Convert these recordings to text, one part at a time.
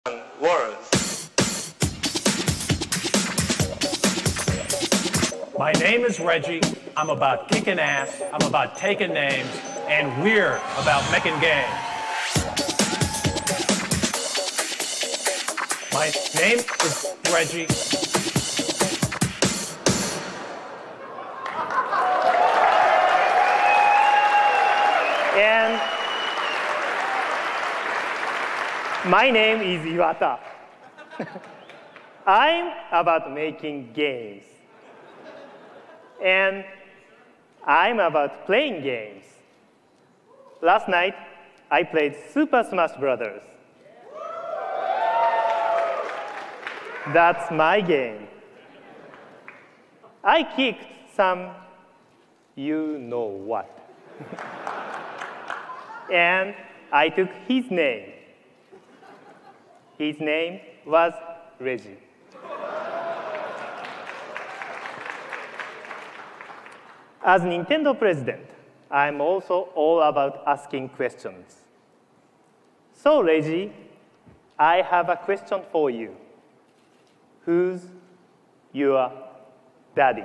words. My name is Reggie. I'm about kicking ass, I'm about taking names, and we're about making games. My name is Reggie. And my name is Iwata. I'm about making games. And I'm about playing games. Last night, I played Super Smash Brothers. That's my game. I kicked some you-know-what. And I took his name. His name was Reggie. As Nintendo president, I'm also all about asking questions. So, Reggie, I have a question for you. Who's your daddy?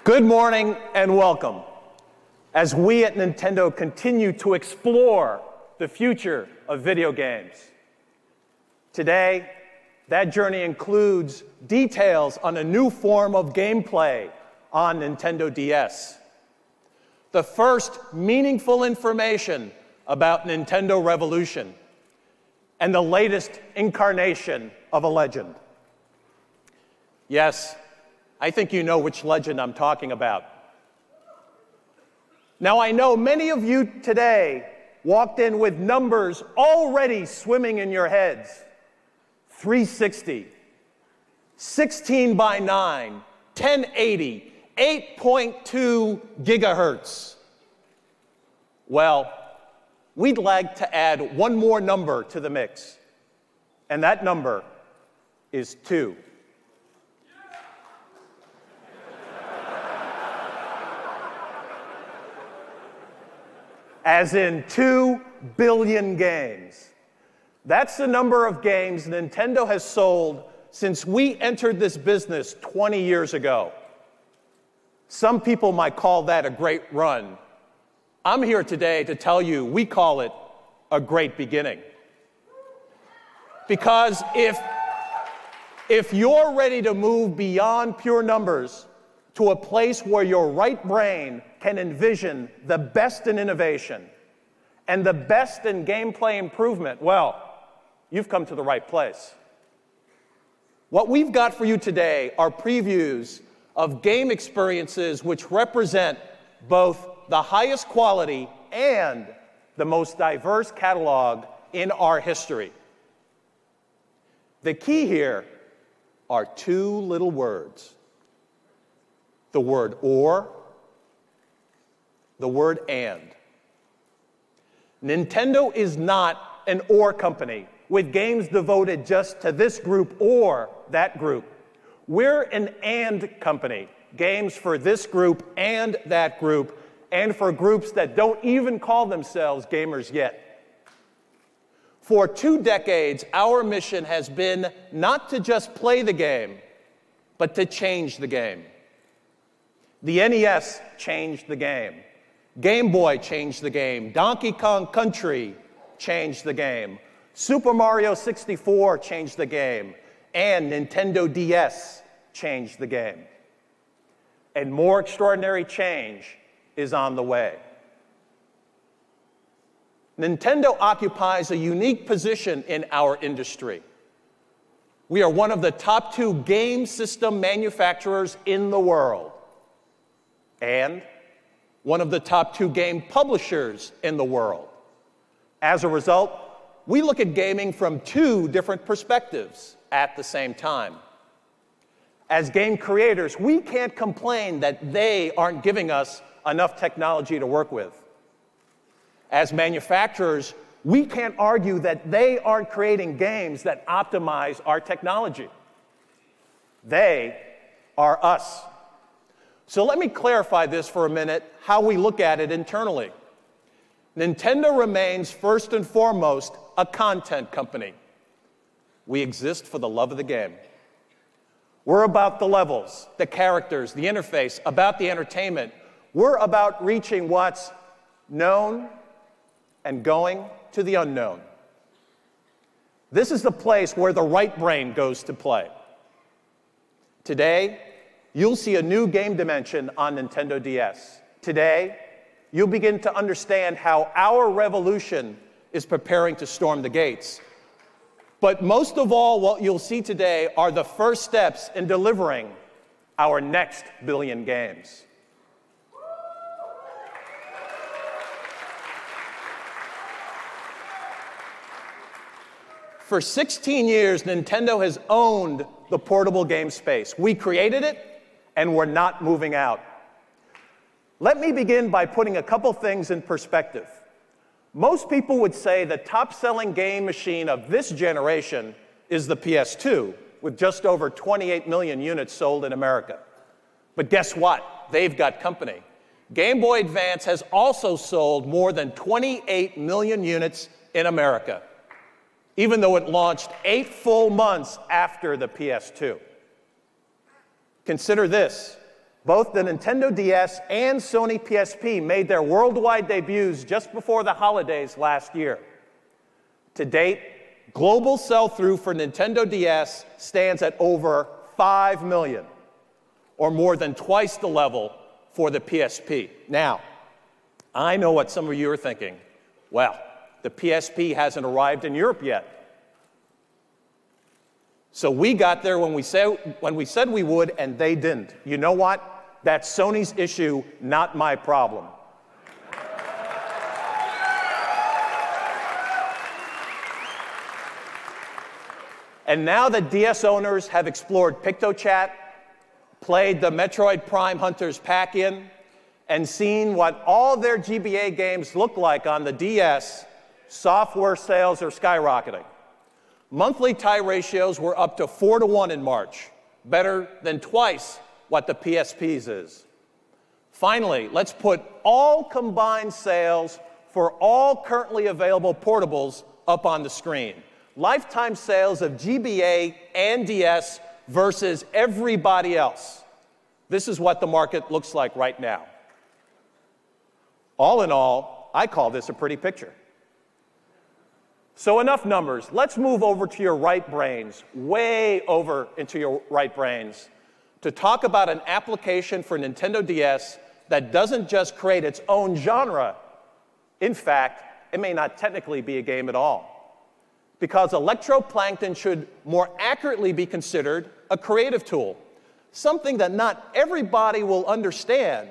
Good morning and welcome as we at Nintendo continue to explore the future of video games. Today, that journey includes details on a new form of gameplay on Nintendo DS. The first meaningful information about Nintendo Revolution and the latest incarnation of a legend. Yes, I think you know which legend I'm talking about. Now, I know many of you today walked in with numbers already swimming in your heads. 360, 16 by 9, 1080, 8.2 gigahertz. Well, we'd like to add one more number to the mix, and that number is 2. As in 2 billion games. That's the number of games Nintendo has sold since we entered this business 20 years ago. Some people might call that a great run. I'm here today to tell you we call it a great beginning. Because if you're ready to move beyond pure numbers to a place where your right brain can envision the best in innovation and the best in gameplay improvement, well, you've come to the right place. What we've got for you today are previews of game experiences which represent both the highest quality and the most diverse catalog in our history. The key here are two little words: the word or, the word and. Nintendo is not an or company with games devoted just to this group or that group. We're an and company, games for this group and that group, and for groups that don't even call themselves gamers yet. For 2 decades, our mission has been not to just play the game, but to change the game. The NES changed the game. Game Boy changed the game. Donkey Kong Country changed the game. Super Mario 64 changed the game. And Nintendo DS changed the game. And more extraordinary change is on the way. Nintendo occupies a unique position in our industry. We are one of the top 2 game system manufacturers in the world, and one of the top 2 game publishers in the world. As a result, we look at gaming from 2 different perspectives at the same time. As game creators, we can't complain that they aren't giving us enough technology to work with. As manufacturers, we can't argue that they aren't creating games that optimize our technology. They are us. So let me clarify this for a minute, how we look at it internally. Nintendo remains first and foremost a content company. We exist for the love of the game. We're about the levels, the characters, the interface, about the entertainment. We're about reaching what's known and going to the unknown. This is the place where the right brain goes to play. Today, you'll see a new game dimension on Nintendo DS. Today, you'll begin to understand how our revolution is preparing to storm the gates. But most of all, what you'll see today are the first steps in delivering our next billion games. For 16 years, Nintendo has owned the portable game space. We created it, and we're not moving out. Let me begin by putting a couple things in perspective. Most people would say the top-selling game machine of this generation is the PS2, with just over 28 million units sold in America. But guess what? They've got company. Game Boy Advance has also sold more than 28 million units in America, even though it launched 8 full months after the PS2. Consider this. Both the Nintendo DS and Sony PSP made their worldwide debuts just before the holidays last year. To date, global sell-through for Nintendo DS stands at over 5 million, or more than twice the level for the PSP. Now, I know what some of you are thinking. Well, the PSP hasn't arrived in Europe yet. So we got there when we said we would, and they didn't. You know what? That's Sony's issue, not my problem. And now that DS owners have explored PictoChat, played the Metroid Prime Hunters pack-in, and seen what all their GBA games look like on the DS, software sales are skyrocketing. Monthly tie ratios were up to 4-to-1 in March, better than twice what the PSP's is. Finally, let's put all combined sales for all currently available portables up on the screen. Lifetime sales of GBA and DS versus everybody else. This is what the market looks like right now. All in all, I call this a pretty picture. So enough numbers. Let's move over to your right brains, way over into your right brains, to talk about an application for Nintendo DS that doesn't just create its own genre. In fact, it may not technically be a game at all, because Electroplankton should more accurately be considered a creative tool, something that not everybody will understand,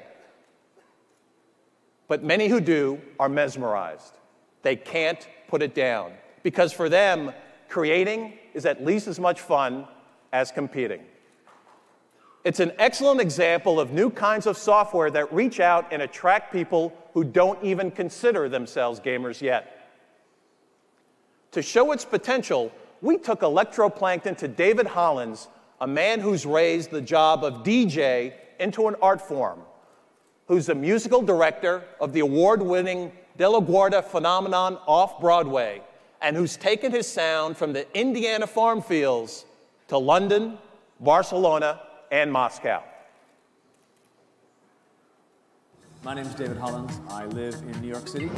but many who do are mesmerized. They can't put it down, because for them, creating is at least as much fun as competing. It's an excellent example of new kinds of software that reach out and attract people who don't even consider themselves gamers yet. To show its potential, we took Electroplankton to David Hollins, a man who's raised the job of DJ into an art form, who's the musical director of the award-winning De La Guardia Phenomenon off-Broadway, and who's taken his sound from the Indiana farm fields to London, Barcelona, and Moscow. My name is David Hollins. I live in New York City.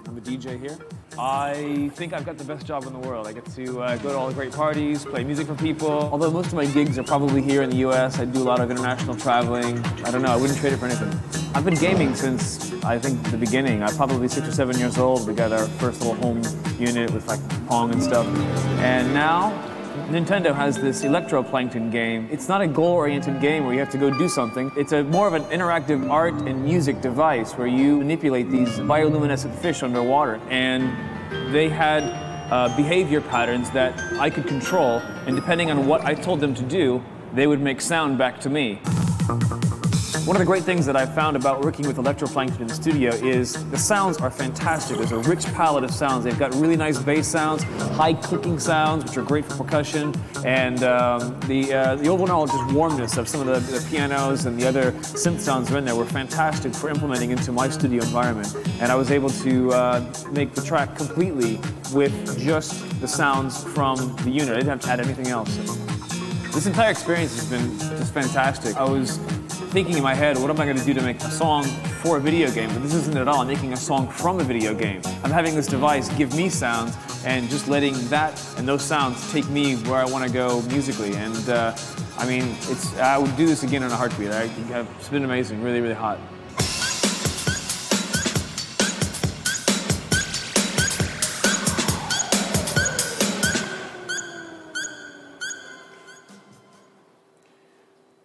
I'm a DJ here. I think I've got the best job in the world. I get to go to all the great parties, play music for people. Although most of my gigs are probably here in the US, I do a lot of international traveling. I don't know, I wouldn't trade it for anything. I've been gaming since, I think, the beginning. I'm probably 6 or 7 years old. We got our first little home unit with like Pong and stuff. And now, Nintendo has this Electroplankton game. It's not a goal-oriented game where you have to go do something. It's more of an interactive art and music device where you manipulate these bioluminescent fish underwater. And they had behavior patterns that I could control, and depending on what I told them to do, they would make sound back to me. One of the great things that I've found about working with Electroplankton in the studio is the sounds are fantastic. There's a rich palette of sounds. They've got really nice bass sounds, high clicking sounds, which are great for percussion, and the overall just warmness of some of the pianos and the other synth sounds that are in there were fantastic for implementing into my studio environment. And I was able to make the track completely with just the sounds from the unit. I didn't have to add anything else. This entire experience has been just fantastic. I was thinking in my head, what am I going to do to make a song for a video game? But this isn't at all. I'm making a song from a video game. I'm having this device give me sounds and just letting that and those sounds take me where I want to go musically. And I mean, I would do this again in a heartbeat. It's been amazing, really, really hot.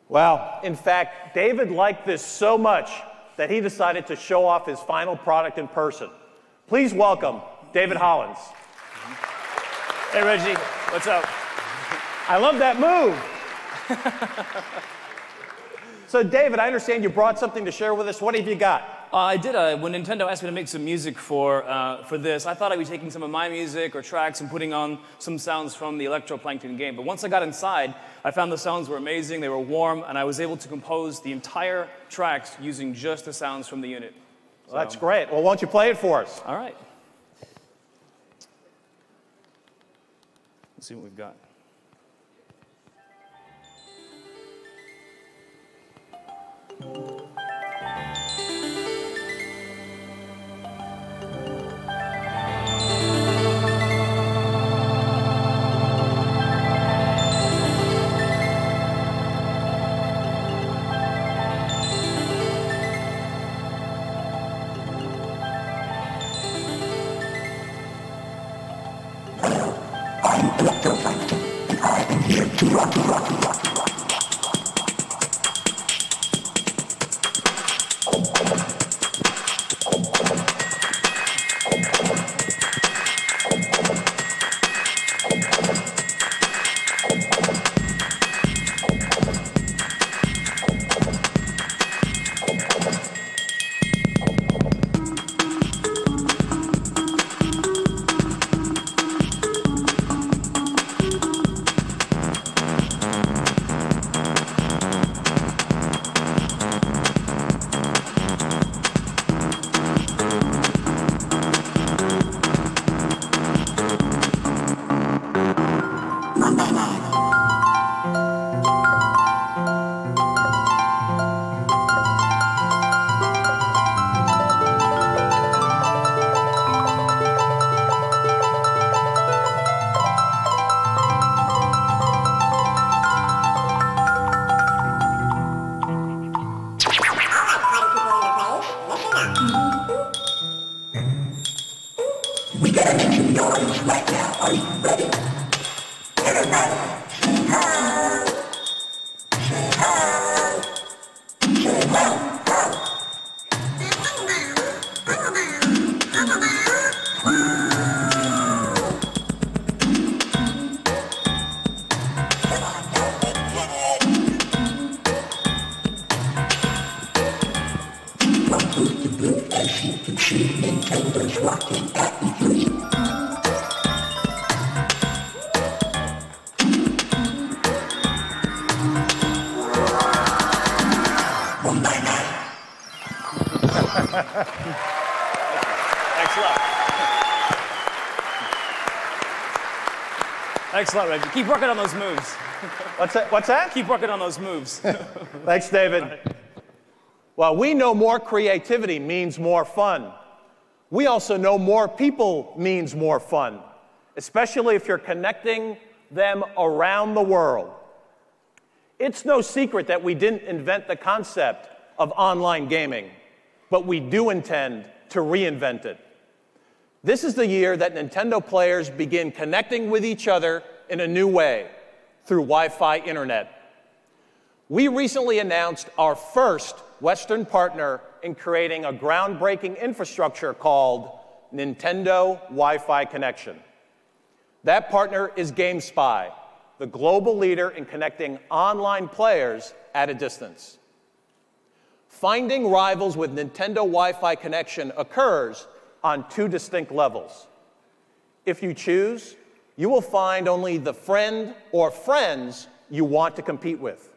Well, in fact, David liked this so much that he decided to show off his final product in person. Please welcome David Hollins. Hey, Reggie. What's up? I love that move. So, David, I understand you brought something to share with us. What have you got? I did. When Nintendo asked me to make some music for this, I thought I'd be taking some of my music or tracks and putting on some sounds from the Electroplankton game. But once I got inside, I found the sounds were amazing, they were warm, and I was able to compose the entire tracks using just the sounds from the unit. Well, that's great. Well, why don't you play it for us? All right. Let's see what we've got. Monday night. Thanks a lot. Thanks a lot, Reggie. Keep working on those moves. What's that? Keep working on those moves. Thanks, David. Well, we know more creativity means more fun. We also know more people means more fun, especially if you're connecting them around the world. It's no secret that we didn't invent the concept of online gaming, but we do intend to reinvent it. This is the year that Nintendo players begin connecting with each other in a new way through Wi-Fi internet. We recently announced our first Western partner in creating a groundbreaking infrastructure called Nintendo Wi-Fi Connection. That partner is GameSpy, the global leader in connecting online players at a distance. Finding rivals with Nintendo Wi-Fi Connection occurs on two distinct levels. If you choose, you will find only the friend or friends you want to compete with.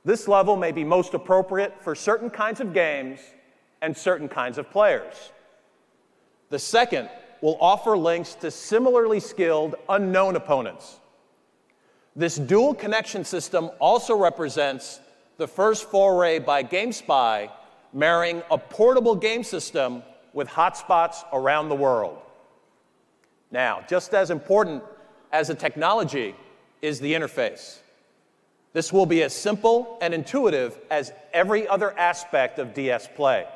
This level may be most appropriate for certain kinds of games and certain kinds of players. The second will offer links to similarly skilled unknown opponents. This dual connection system also represents the first foray by GameSpy marrying a portable game system with hotspots around the world. Now, just as important as the technology is the interface. This will be as simple and intuitive as every other aspect of DS Play.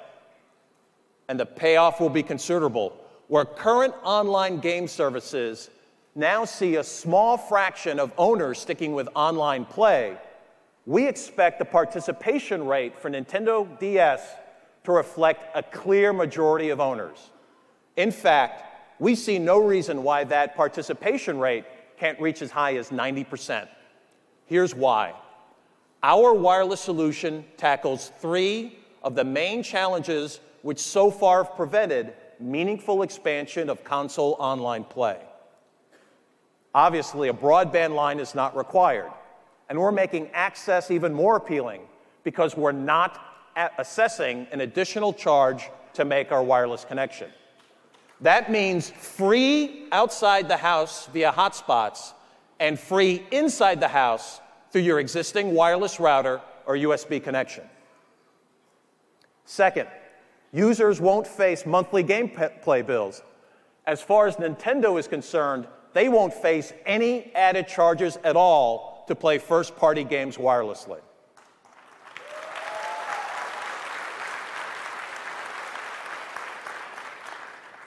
And the payoff will be considerable. Where current online game services now see a small fraction of owners sticking with online play, we expect the participation rate for Nintendo DS to reflect a clear majority of owners. In fact, we see no reason why that participation rate can't reach as high as 90%. Here's why. Our wireless solution tackles three of the main challenges which so far have prevented meaningful expansion of console online play. Obviously, a broadband line is not required, and we're making access even more appealing because we're not assessing an additional charge to make our wireless connection. That means free outside the house via hotspots and free inside the house through your existing wireless router or USB connection. Second, users won't face monthly gameplay bills. As far as Nintendo is concerned, they won't face any added charges at all to play first-party games wirelessly.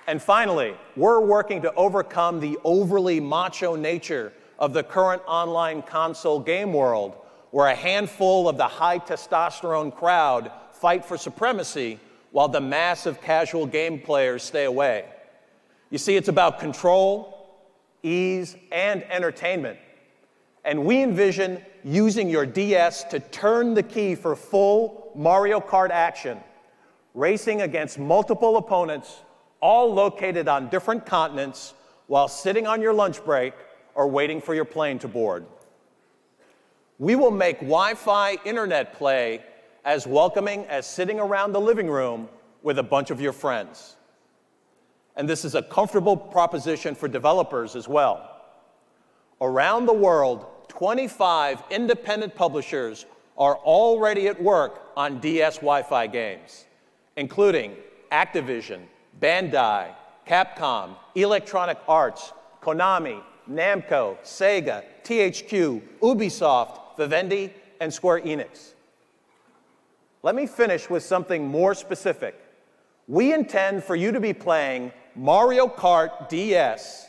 And finally, we're working to overcome the overly macho nature of the current online console game world, where a handful of the high testosterone crowd fight for supremacy while the mass of casual game players stay away. You see, it's about control, ease, and entertainment. And we envision using your DS to turn the key for full Mario Kart action, racing against multiple opponents, all located on different continents, while sitting on your lunch break or waiting for your plane to board. We will make Wi-Fi internet play as welcoming as sitting around the living room with a bunch of your friends. And this is a comfortable proposition for developers as well. Around the world, 25 independent publishers are already at work on DS Wi-Fi games, including Activision, Bandai, Capcom, Electronic Arts, Konami, Namco, Sega, THQ, Ubisoft, Vivendi, and Square Enix. Let me finish with something more specific. We intend for you to be playing Mario Kart DS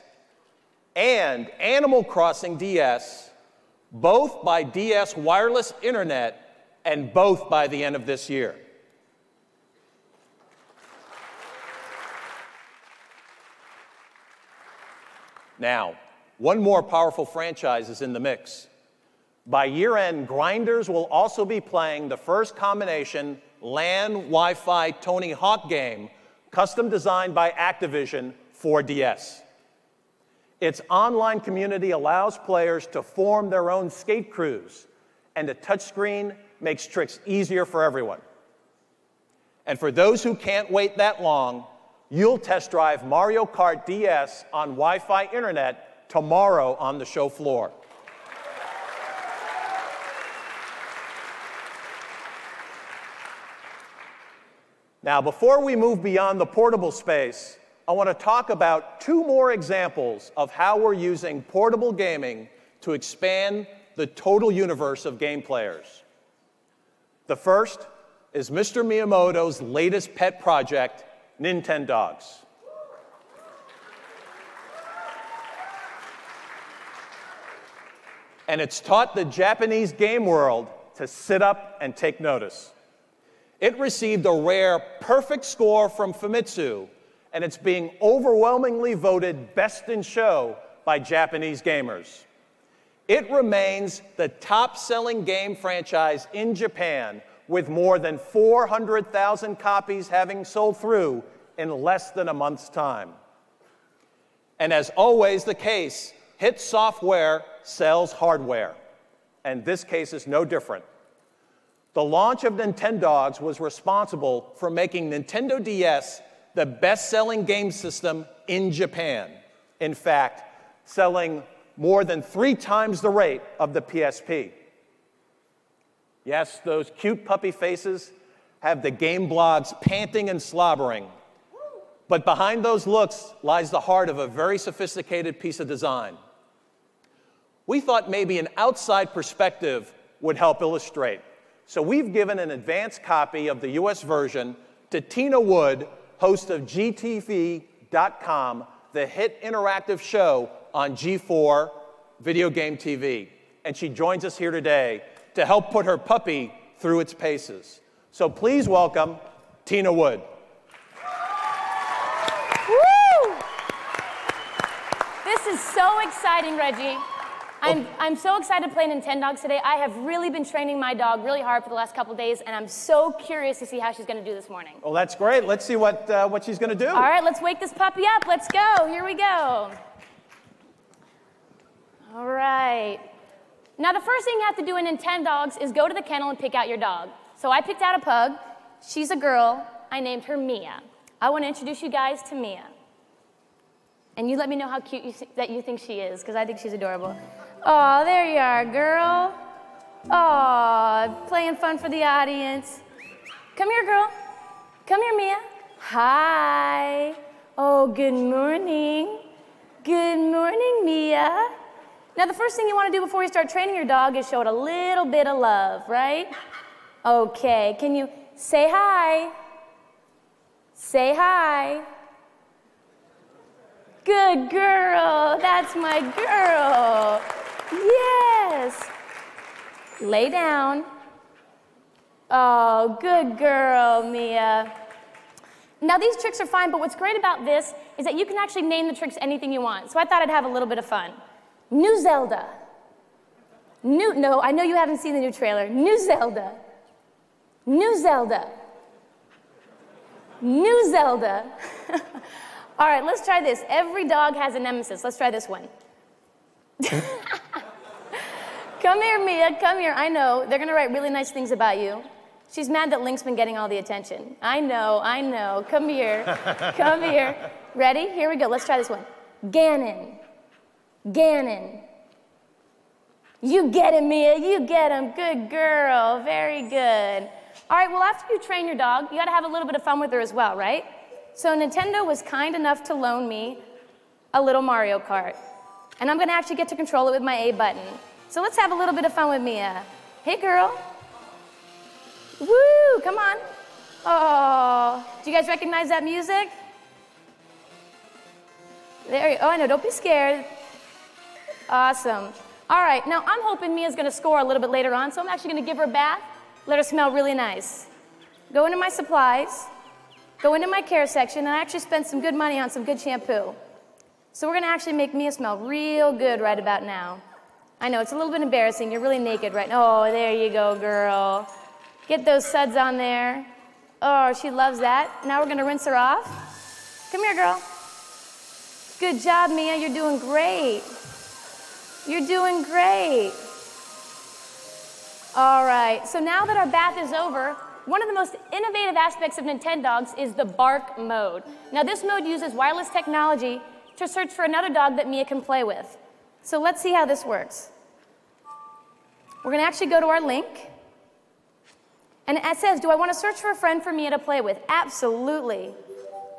and Animal Crossing DS, both by DS Wireless Internet, and both by the end of this year. Now, one more powerful franchise is in the mix. By year-end, Grinders will also be playing the first combination LAN Wi-Fi Tony Hawk game, custom designed by Activision for DS. Its online community allows players to form their own skate crews, and the touchscreen makes tricks easier for everyone. And for those who can't wait that long, you'll test drive Mario Kart DS on Wi-Fi internet tomorrow on the show floor. Now, before we move beyond the portable space, I want to talk about 2 more examples of how we're using portable gaming to expand the total universe of game players. The first is Mr. Miyamoto's latest pet project, Nintendogs. And it's taught the Japanese game world to sit up and take notice. It received a rare perfect score from Famitsu, and it's being overwhelmingly voted best in show by Japanese gamers. It remains the top-selling game franchise in Japan, with more than 400,000 copies having sold through in less than a month's time. And as always the case, hit software sells hardware, and this case is no different. The launch of Nintendogs was responsible for making Nintendo DS the best-selling game system in Japan. In fact, selling more than 3 times the rate of the PSP. Yes, those cute puppy faces have the game blogs panting and slobbering. But behind those looks lies the heart of a very sophisticated piece of design. We thought maybe an outside perspective would help illustrate. So we've given an advanced copy of the US version to Tina Wood, host of GTV.com, the hit interactive show on G4 Video Game TV. And she joins us here today to help put her puppy through its paces. So please welcome Tina Wood. Woo! This is so exciting, Reggie. I'm so excited to play Nintendogs today. I have really been training my dog really hard for the last couple days, and I'm so curious to see how she's going to do this morning. Well, that's great. Let's see what she's going to do. All right, let's wake this puppy up. Let's go. Here we go. All right. Now, the first thing you have to do in Nintendogs is go to the kennel and pick out your dog. So I picked out a pug. She's a girl. I named her Mia. I want to introduce you guys to Mia. And you let me know how cute that you think she is, because I think she's adorable. Oh, there you are, girl. Oh, playing fun for the audience. Come here, girl. Come here, Mia. Hi. Oh, good morning. Good morning, Mia. Now, the first thing you want to do before you start training your dog is show it a little bit of love, right? Okay, can you say hi? Say hi. Good girl. That's my girl. Yes. Lay down. Oh, good girl, Mia. Now, these tricks are fine, but what's great about this is that you can actually name the tricks anything you want. So I thought I'd have a little bit of fun. New Zelda. No, I know you haven't seen the new trailer. New Zelda. New Zelda. New Zelda. All right, let's try this. Every dog has a nemesis. Let's try this one. Come here, Mia, come here. I know, they're gonna write really nice things about you. She's mad that Link's been getting all the attention. I know. Come here, come here. Ready? Here we go, let's try this one. Ganon. Ganon. You get him, Mia, you get him. Good girl, very good. All right, well, after you train your dog, you gotta have a little bit of fun with her as well, right? So Nintendo was kind enough to loan me a little Mario Kart. And I'm gonna actually get to control it with my A button. So let's have a little bit of fun with Mia. Hey, girl. Woo, come on. Oh, do you guys recognize that music? There you go. Oh, I know, don't be scared. Awesome. All right, now I'm hoping Mia's gonna score a little bit later on, so I'm actually gonna give her a bath, let her smell really nice. Go into my supplies, go into my care section, and I actually spent some good money on some good shampoo. So we're gonna actually make Mia smell real good right about now. I know, it's a little bit embarrassing. You're really naked right now. Oh, there you go, girl. Get those suds on there. Oh, she loves that. Now we're gonna rinse her off. Come here, girl. Good job, Mia, you're doing great. You're doing great. All right, so now that our bath is over, one of the most innovative aspects of Nintendogs is the bark mode. Now this mode uses wireless technology to search for another dog that Mia can play with. So let's see how this works. We're gonna actually go to our link. And it says, do I want to search for a friend for Mia to play with? Absolutely.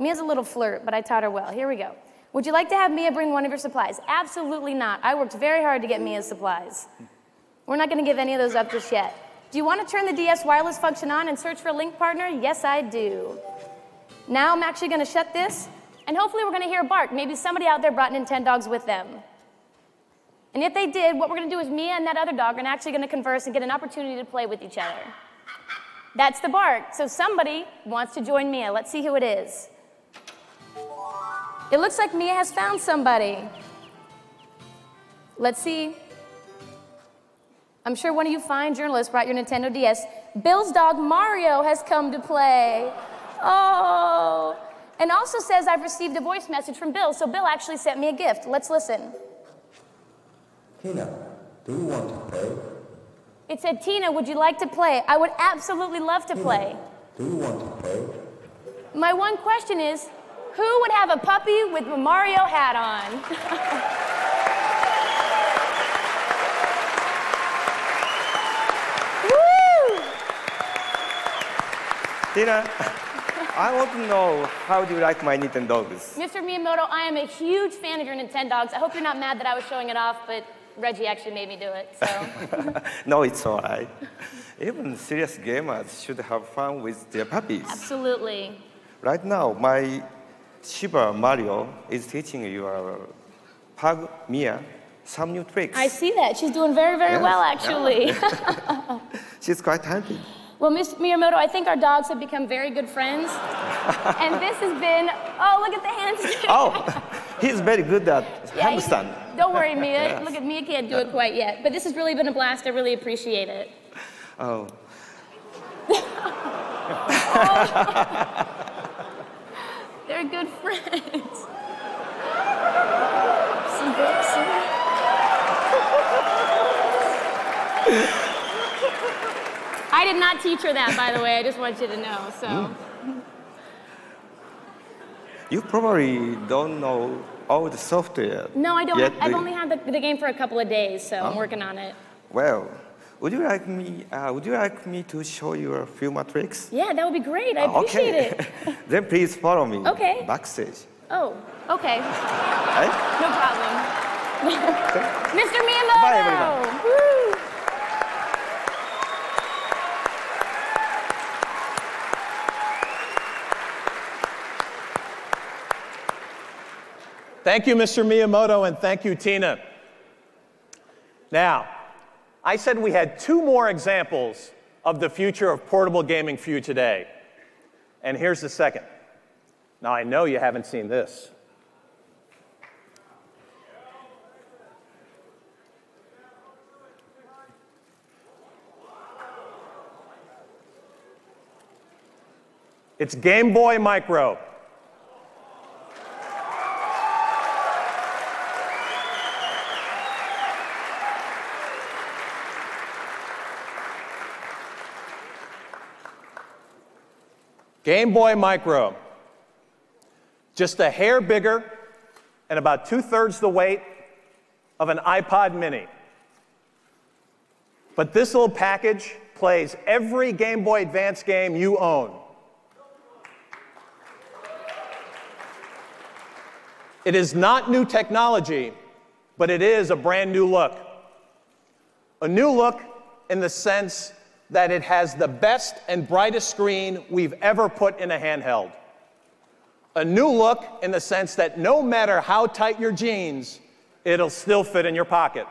Mia's a little flirt, but I taught her well. Here we go. Would you like to have Mia bring one of your supplies? Absolutely not. I worked very hard to get Mia's supplies. We're not going to give any of those up just yet. Do you want to turn the DS wireless function on and search for a link partner? Yes, I do. Now I'm actually going to shut this, and hopefully we're going to hear a bark. Maybe somebody out there brought Nintendogs with them. And if they did, what we're going to do is Mia and that other dog are actually going to converse and get an opportunity to play with each other. That's the bark. So somebody wants to join Mia. Let's see who it is. It looks like Mia has found somebody. Let's see. I'm sure one of you fine journalists brought your Nintendo DS. Bill's dog Mario has come to play. Oh. And also says I've received a voice message from Bill. So Bill actually sent me a gift. Let's listen. Tina, do you want to play? It said, Tina, would you like to play? I would absolutely love to play. Do you want to play? My one question is, who would have a puppy with a Mario hat on? Woo! Tina, I want to know, how do you like my Nintendogs? Mr. Miyamoto, I am a huge fan of your Nintendogs. I hope you're not mad that I was showing it off, but Reggie actually made me do it, so. No, it's all right. Even serious gamers should have fun with their puppies. Absolutely. Right now, my Shiba Mario is teaching your pug Mia some new tricks. I see that. She's doing very, very well, actually. Yeah. She's quite happy. Well, Mr. Miyamoto, I think our dogs have become very good friends. And this has been, oh, look at the handstand. Oh, he's very good at handstand. Don't worry, Mia. Yes. Look at Mia can't do it quite yet. But this has really been a blast. I really appreciate it. Oh. They're good friends. I did not teach her that, by the way. I just want you to know. So. You probably don't know all the software. No, I don't. Yet I've only had the game for a couple of days, so I'm working on it. Well, would you like me to show you a few more tricks? Yeah, that would be great. I appreciate it. Then please follow me. Okay. Backstage. Oh, okay. Right? No problem. Mr. Miyamoto! Bye, everyone. Woo! Thank you, Mr. Miyamoto, and thank you, Tina. Now, I said we had 2 more examples of the future of portable gaming for you today. And here's the second. Now, I know you haven't seen this. It's Game Boy Micro. Game Boy Micro, just a hair bigger and about 2/3 the weight of an iPod mini. But this little package plays every Game Boy Advance game you own. It is not new technology, but it is a brand new look. A new look in the sense that it has the best and brightest screen we've ever put in a handheld. A new look in the sense that no matter how tight your jeans, it'll still fit in your pocket.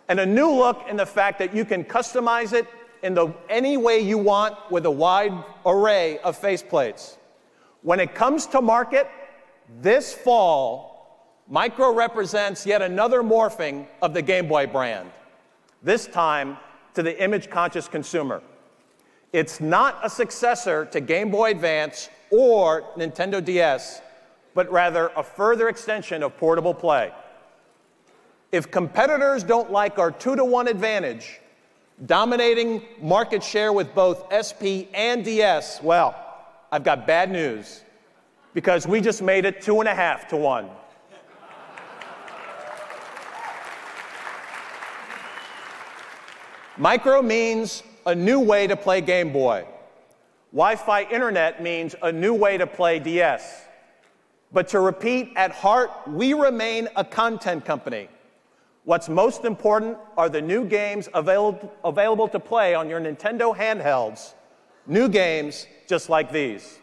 And a new look in the fact that you can customize it in any way you want with a wide array of faceplates. When it comes to market, this fall, Micro represents yet another morphing of the Game Boy brand, this time to the image-conscious consumer. It's not a successor to Game Boy Advance or Nintendo DS, but rather a further extension of portable play. If competitors don't like our 2-to-1 advantage, dominating market share with both SP and DS. Well, I've got bad news, because we just made it 2.5 to 1. Micro means a new way to play Game Boy. Wi-Fi internet means a new way to play DS. But to repeat, at heart, we remain a content company. What's most important are the new games available to play on your Nintendo handhelds. New games just like these.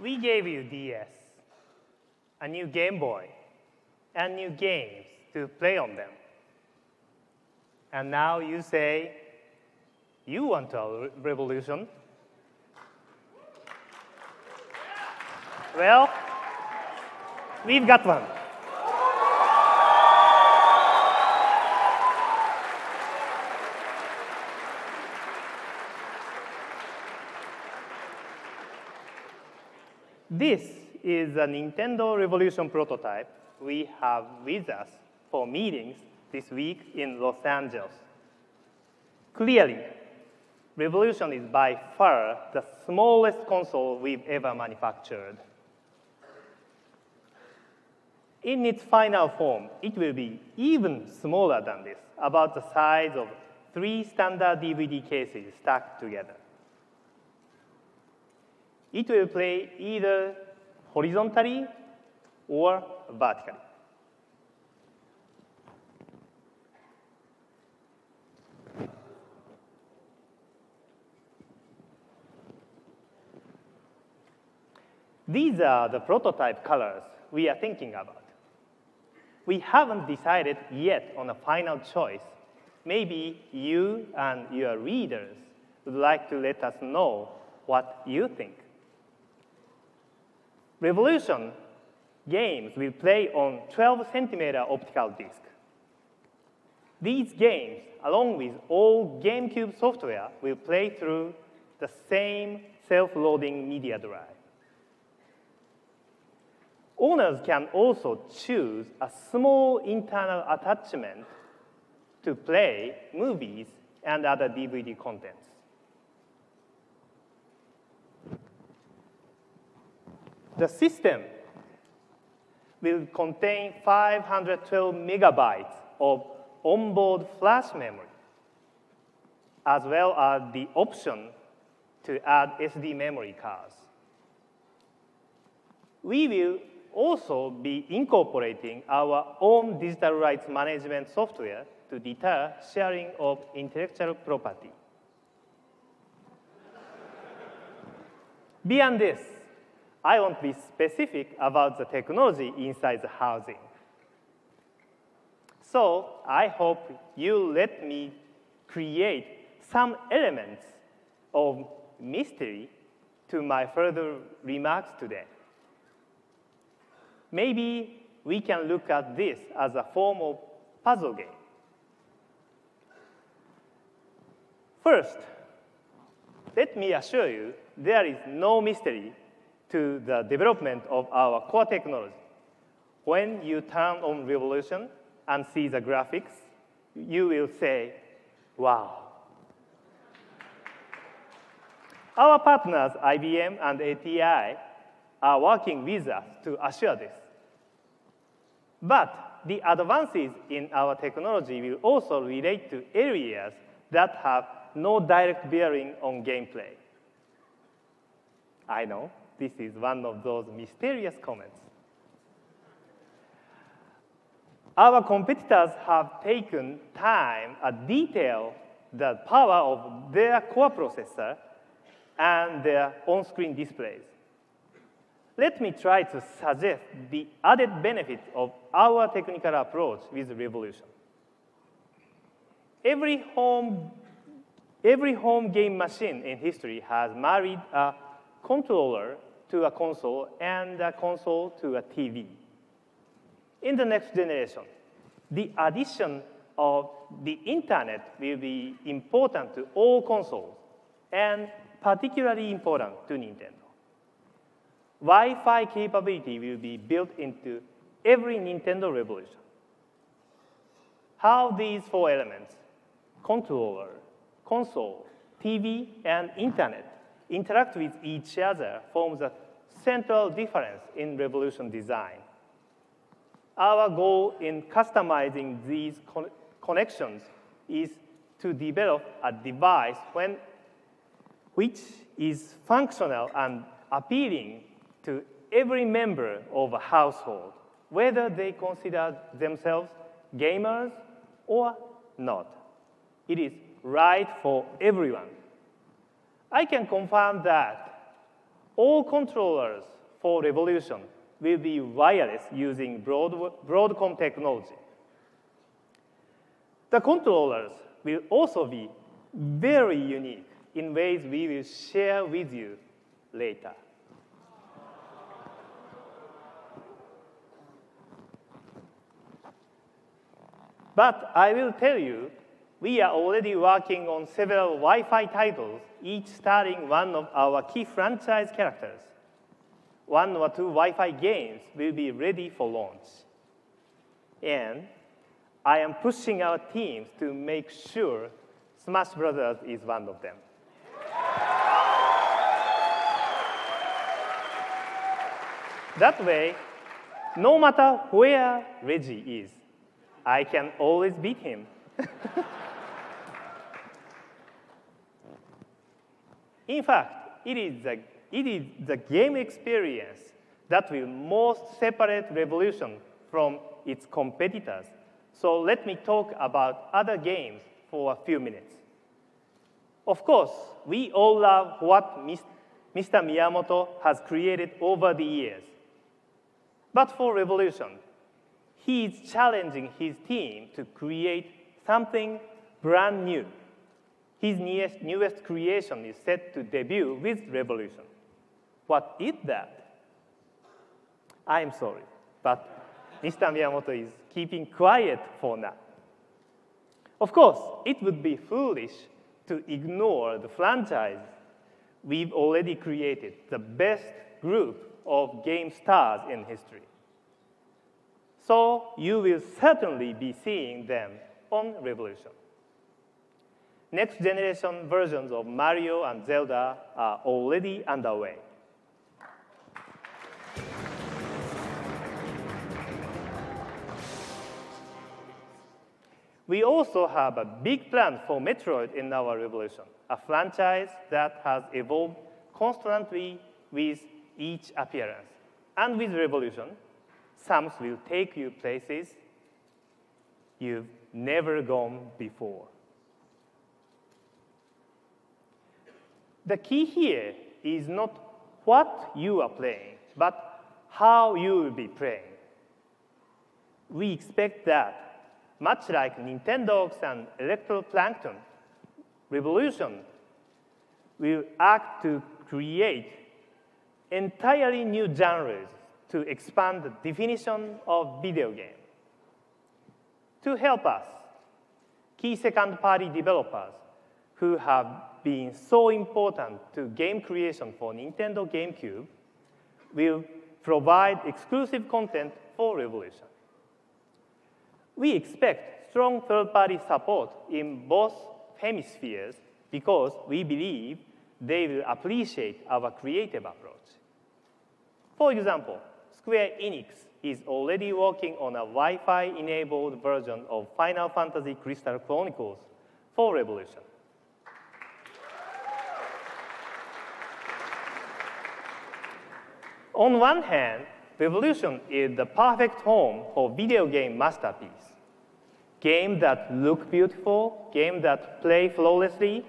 We gave you DS, a new Game Boy, and new games to play on them. And now you say you want a revolution? Well, we've got one. This is a Nintendo Revolution prototype we have with us for meetings this week in Los Angeles. Clearly, Revolution is by far the smallest console we've ever manufactured. In its final form, it will be even smaller than this, about the size of 3 standard DVD cases stacked together. It will play either horizontally or vertically. These are the prototype colors we are thinking about. We haven't decided yet on a final choice. Maybe you and your readers would like to let us know what you think. Revolution games will play on 12-centimeter optical disc. These games, along with all GameCube software, will play through the same self-loading media drive. Owners can also choose a small internal attachment to play movies and other DVD contents. The system will contain 512 megabytes of onboard flash memory, as well as the option to add SD memory cards. We will also be incorporating our own digital rights management software to deter sharing of intellectual property. Beyond this, I won't be specific about the technology inside the housing. So I hope you let me create some elements of mystery to my further remarks today. Maybe we can look at this as a form of puzzle game. First, let me assure you there is no mystery to the development of our core technology. When you turn on Revolution and see the graphics, you will say, wow. Our partners, IBM and ATI, are working with us to assure this. But the advances in our technology will also relate to areas that have no direct bearing on gameplay. I know, this is one of those mysterious comments. Our competitors have taken time to detail the power of their core processor and their on-screen displays. Let me try to suggest the added benefit of our technical approach with Revolution. Every home game machine in history has married a controller to a console and a console to a TV. In the next generation, the addition of the internet will be important to all consoles and particularly important to Nintendo. Wi-Fi capability will be built into every Nintendo Revolution. How these four elements, controller, console, TV, and internet, interact with each other forms a central difference in Revolution design. Our goal in customizing these connections is to develop a device which is functional and appealing to every member of a household, whether they consider themselves gamers or not. It is right for everyone. I can confirm that all controllers for Revolution will be wireless using Broadcom technology. The controllers will also be very unique in ways we will share with you later. But I will tell you, we are already working on several Wi-Fi titles, each starring one of our key franchise characters. 1 or 2 Wi-Fi games will be ready for launch. And I am pushing our teams to make sure Smash Brothers is one of them. That way, no matter where Reggie is, I can always beat him. In fact, it is the game experience that will most separate Revolution from its competitors. So let me talk about other games for a few minutes. Of course, we all love what Mr. Miyamoto has created over the years. But for Revolution, he is challenging his team to create something brand new. His newest creation is set to debut with Revolution. What is that? I'm sorry, but Mr. Miyamoto is keeping quiet for now. Of course, it would be foolish to ignore the franchise we've already created, the best group of game stars in history. So you will certainly be seeing them on Revolution. Next generation versions of Mario and Zelda are already underway. We also have a big plan for Metroid in our Revolution, a franchise that has evolved constantly with each appearance. And with Revolution, Samus will take you places you've never gone before. The key here is not what you are playing, but how you will be playing. We expect that, much like Nintendogs and Electroplankton, Revolution will act to create entirely new genres to expand the definition of video game. To help us, key second-party developers who have been so important to game creation for Nintendo GameCube will provide exclusive content for Revolution. We expect strong third-party support in both hemispheres because we believe they will appreciate our creative approach. For example, Square Enix is already working on a Wi-Fi-enabled version of Final Fantasy Crystal Chronicles for Revolution. On one hand, Revolution is the perfect home for video game masterpiece. Games that look beautiful, games that play flawlessly,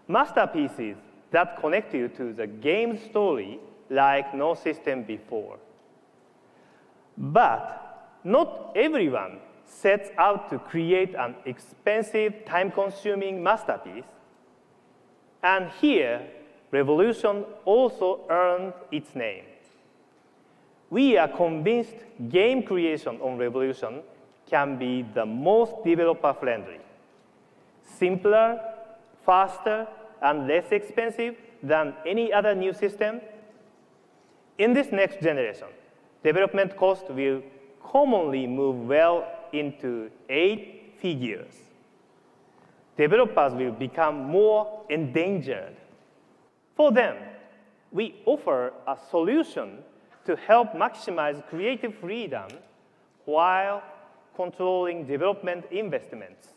masterpieces that connect you to the game's story like no system before. But not everyone sets out to create an expensive, time-consuming masterpiece. And here, Revolution also earned its name. We are convinced game creation on Revolution can be the most developer-friendly, simpler, faster, and less expensive than any other new system. In this next generation, development cost will commonly move well into 8 figures. Developers will become more endangered. For them, we offer a solution to help maximize creative freedom while controlling development investments.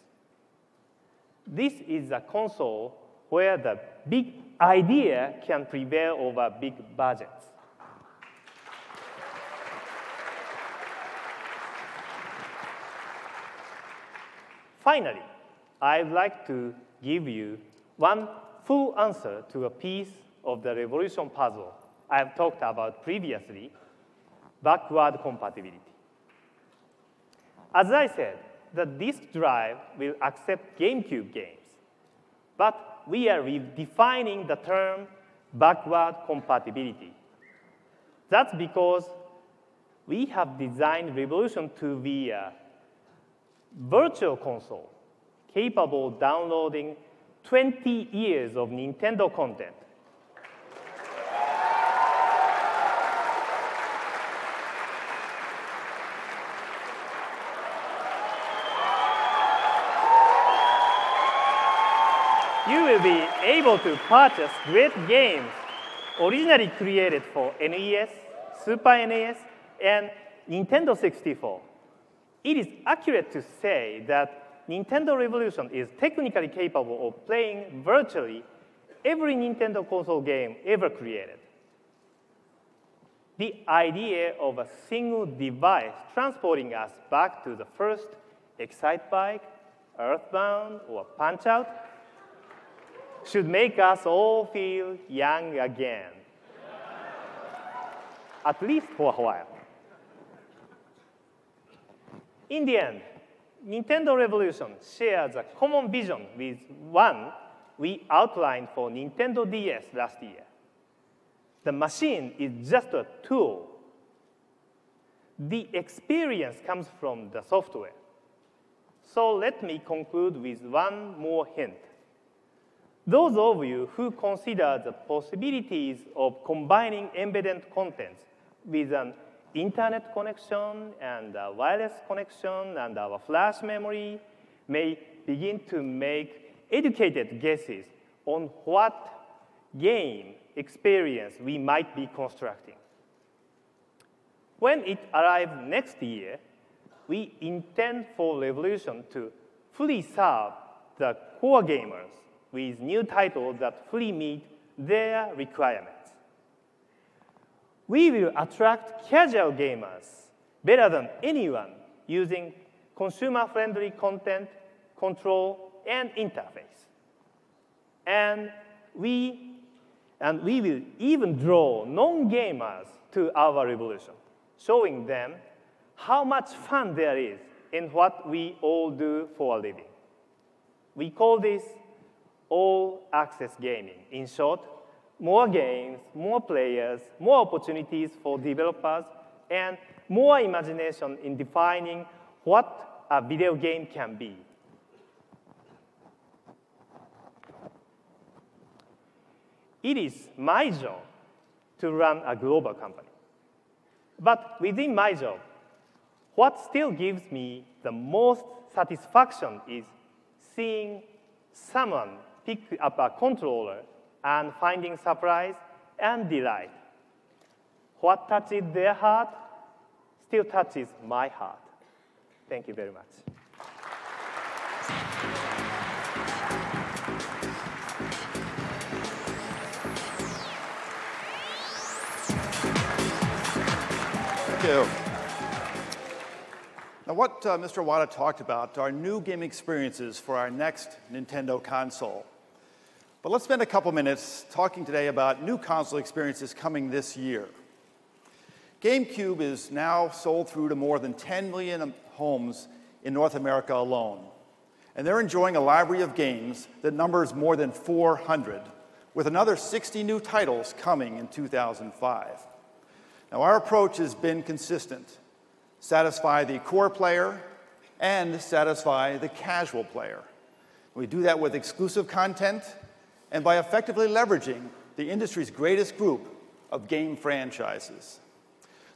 This is a console where the big idea can prevail over big budgets. Finally, I'd like to give you one full answer to a piece of the Revolution puzzle I've talked about previously, backward compatibility. As I said, the disk drive will accept GameCube games, but we are redefining the term backward compatibility. That's because we have designed Revolution to be a virtual console capable of downloading 20 years of Nintendo content. You will be able to purchase great games originally created for NES, Super NES, and Nintendo 64. It is accurate to say that Nintendo Revolution is technically capable of playing virtually every Nintendo console game ever created. The idea of a single device transporting us back to the first Excitebike, Earthbound, or Punch-Out should make us all feel young again, at least for a while. In the end, Nintendo Revolution shares a common vision with one we outlined for Nintendo DS last year. The machine is just a tool. The experience comes from the software. So let me conclude with one more hint. Those of you who consider the possibilities of combining embedded contents with an internet connection and a wireless connection and our flash memory may begin to make educated guesses on what game experience we might be constructing. When it arrives next year, we intend for Revolution to fully serve the core gamers with new titles that fully meet their requirements. We will attract casual gamers better than anyone using consumer-friendly content, control, and interface. And we And we will even draw non-gamers to our revolution, showing them how much fun there is in what we all do for a living. We call this all-access gaming. In short, more games, more players, more opportunities for developers, and more imagination in defining what a video game can be. It is my job to run a global company. But within my job, what still gives me the most satisfaction is seeing someone pick up a controller and finding surprise and delight. What touches their heart still touches my heart. Thank you very much. Thank you. Now, what Mr. Iwata talked about are new game experiences for our next Nintendo console. But let's spend a couple minutes talking today about new console experiences coming this year. GameCube is now sold through to more than 10 million homes in North America alone. And they're enjoying a library of games that numbers more than 400, with another 60 new titles coming in 2005. Now, our approach has been consistent. Satisfy the core player and satisfy the casual player. We do that with exclusive content and by effectively leveraging the industry's greatest group of game franchises.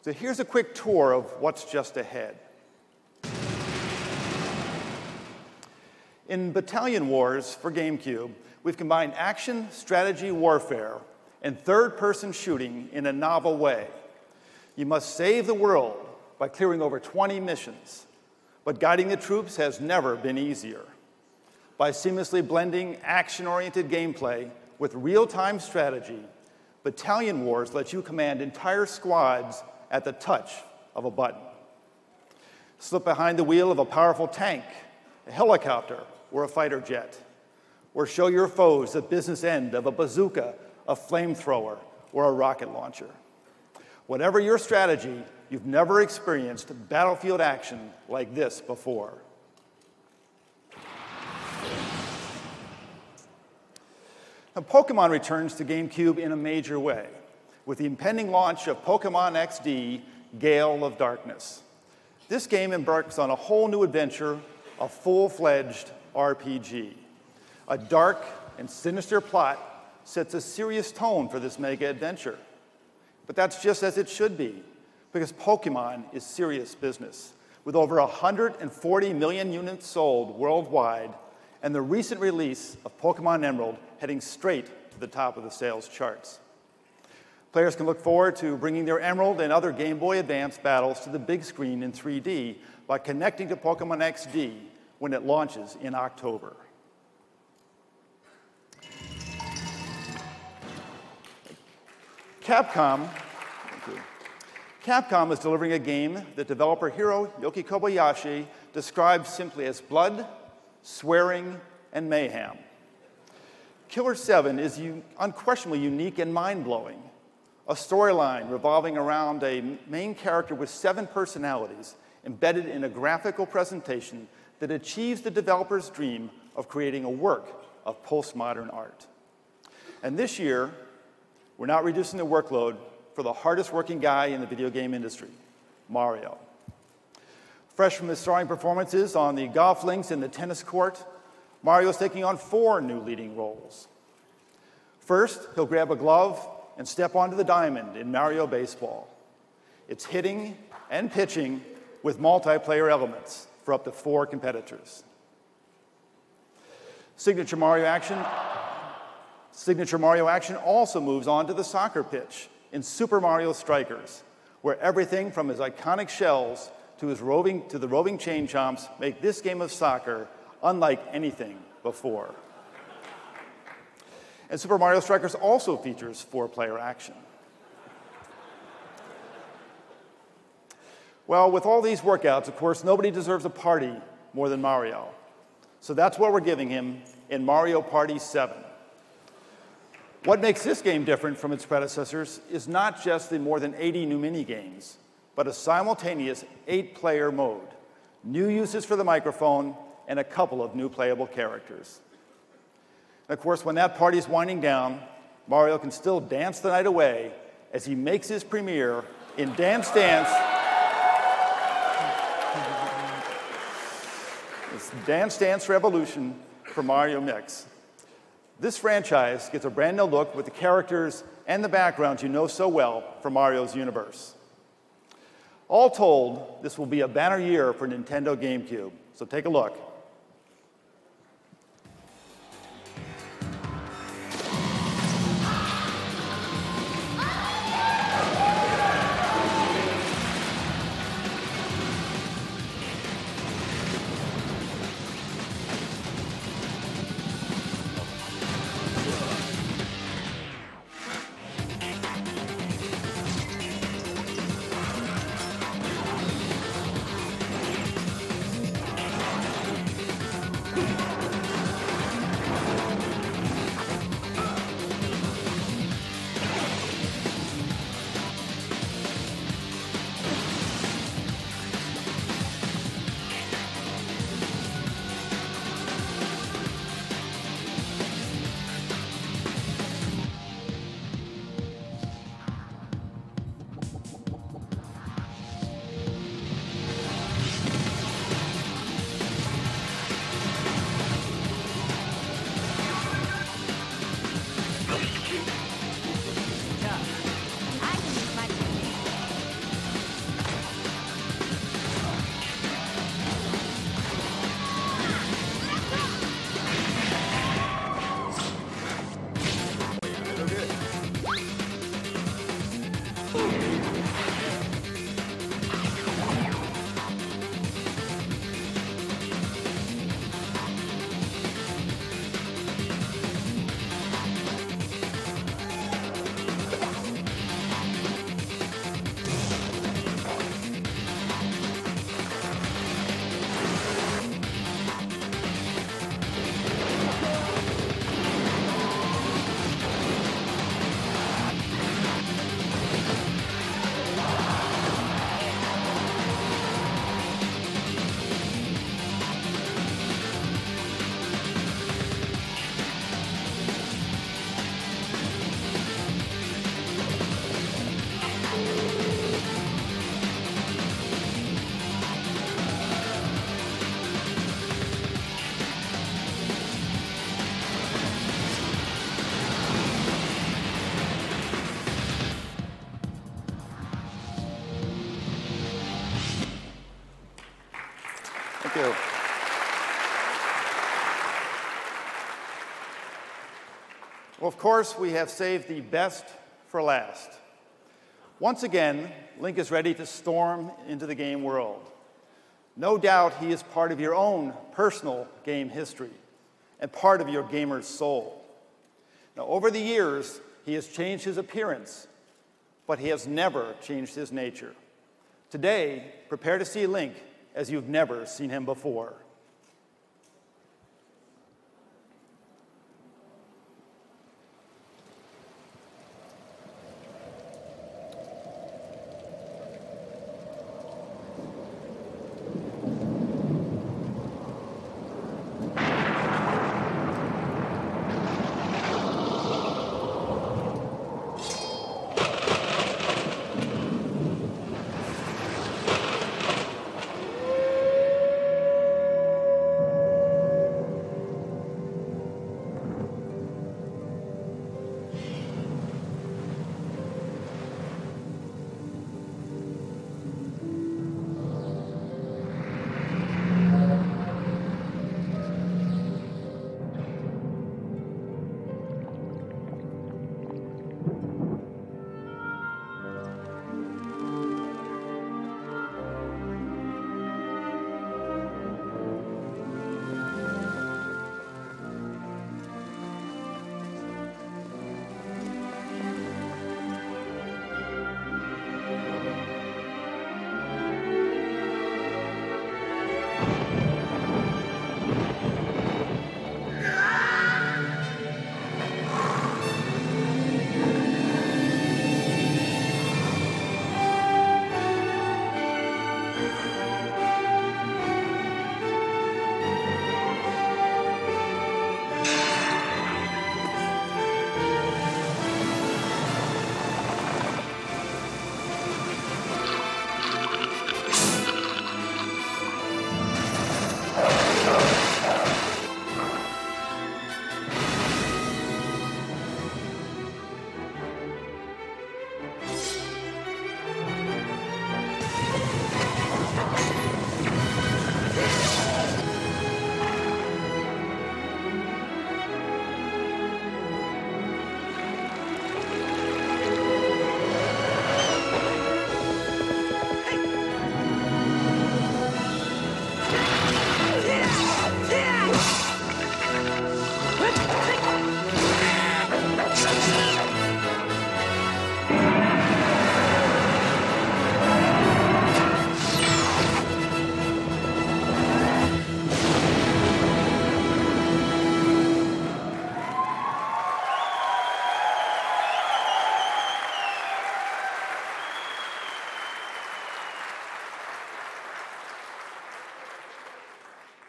So here's a quick tour of what's just ahead. In Battalion Wars for GameCube, we've combined action, strategy, warfare, and third-person shooting in a novel way. You must save the world by clearing over 20 missions, but guiding the troops has never been easier. By seamlessly blending action-oriented gameplay with real-time strategy, Battalion Wars lets you command entire squads at the touch of a button. Slip behind the wheel of a powerful tank, a helicopter, or a fighter jet, or show your foes the business end of a bazooka, a flamethrower, or a rocket launcher. Whatever your strategy, you've never experienced battlefield action like this before. Now, Pokemon returns to GameCube in a major way with the impending launch of Pokemon XD Gale of Darkness. This game embarks on a whole new adventure, a full-fledged RPG. A dark and sinister plot sets a serious tone for this mega adventure. But that's just as it should be, because Pokemon is serious business, with over 140 million units sold worldwide, and the recent release of Pokemon Emerald heading straight to the top of the sales charts. Players can look forward to bringing their Emerald and other Game Boy Advance battles to the big screen in 3D by connecting to Pokemon XD when it launches in October. Capcom is delivering a game that developer Hiroyuki Kobayashi describes simply as blood, swearing, and mayhem. Killer 7 is unquestionably unique and mind-blowing. A storyline revolving around a main character with 7 personalities embedded in a graphical presentation that achieves the developer's dream of creating a work of postmodern art. And this year, we're not reducing the workload for the hardest working guy in the video game industry, Mario. Fresh from his starring performances on the golf links and the tennis court, Mario's taking on 4 new leading roles. First, he'll grab a glove and step onto the diamond in Mario Baseball. It's hitting and pitching with multiplayer elements for up to 4 competitors. Signature Mario action also moves on to the soccer pitch in Super Mario Strikers, where everything from his iconic shells to the roving chain chomps make this game of soccer unlike anything before. And Super Mario Strikers also features 4-player action. Well, with all these workouts, of course, nobody deserves a party more than Mario. So that's what we're giving him in Mario Party 7. What makes this game different from its predecessors is not just the more than 80 new mini-games, but a simultaneous 8-player mode, new uses for the microphone, and a couple of new playable characters. And of course, when that party's winding down, Mario can still dance the night away as he makes his premiere in Dance Dance. It's Dance Dance Revolution for Mario Mix. This franchise gets a brand new look with the characters and the backgrounds you know so well from Mario's universe. All told, this will be a banner year for Nintendo GameCube, so take a look. Thank you. Well, of course, we have saved the best for last. Once again, Link is ready to storm into the game world. No doubt he is part of your own personal game history and part of your gamer's soul. Now, over the years, he has changed his appearance, but he has never changed his nature. Today, prepare to see Link as you've never seen him before.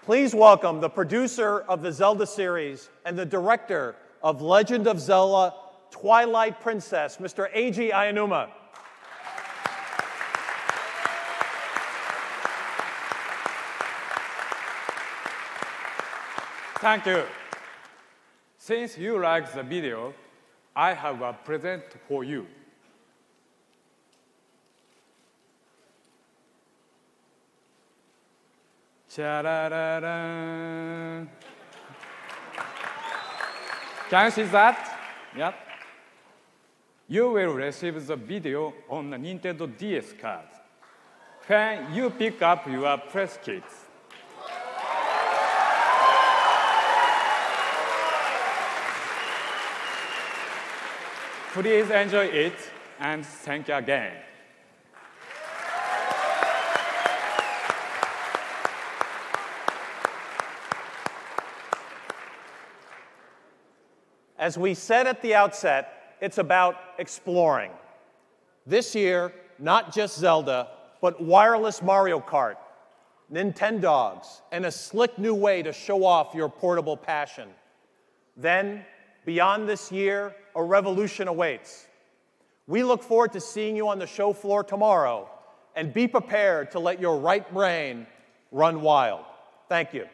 Please welcome the producer of the Zelda series and the director of Legend of Zelda Twilight Princess, Mr. Eiji Aonuma. Thank you. Since you like the video, I have a present for you. Cha-da-da-da. Can you see that? Yep. You will receive the video on the Nintendo DS card when you pick up your press kits. Please enjoy it, and thank you again. As we said at the outset, it's about exploring. This year, not just Zelda, but wireless Mario Kart, Nintendogs, and a slick new way to show off your portable passion. Then, beyond this year, a revolution awaits. We look forward to seeing you on the show floor tomorrow, and be prepared to let your right brain run wild. Thank you.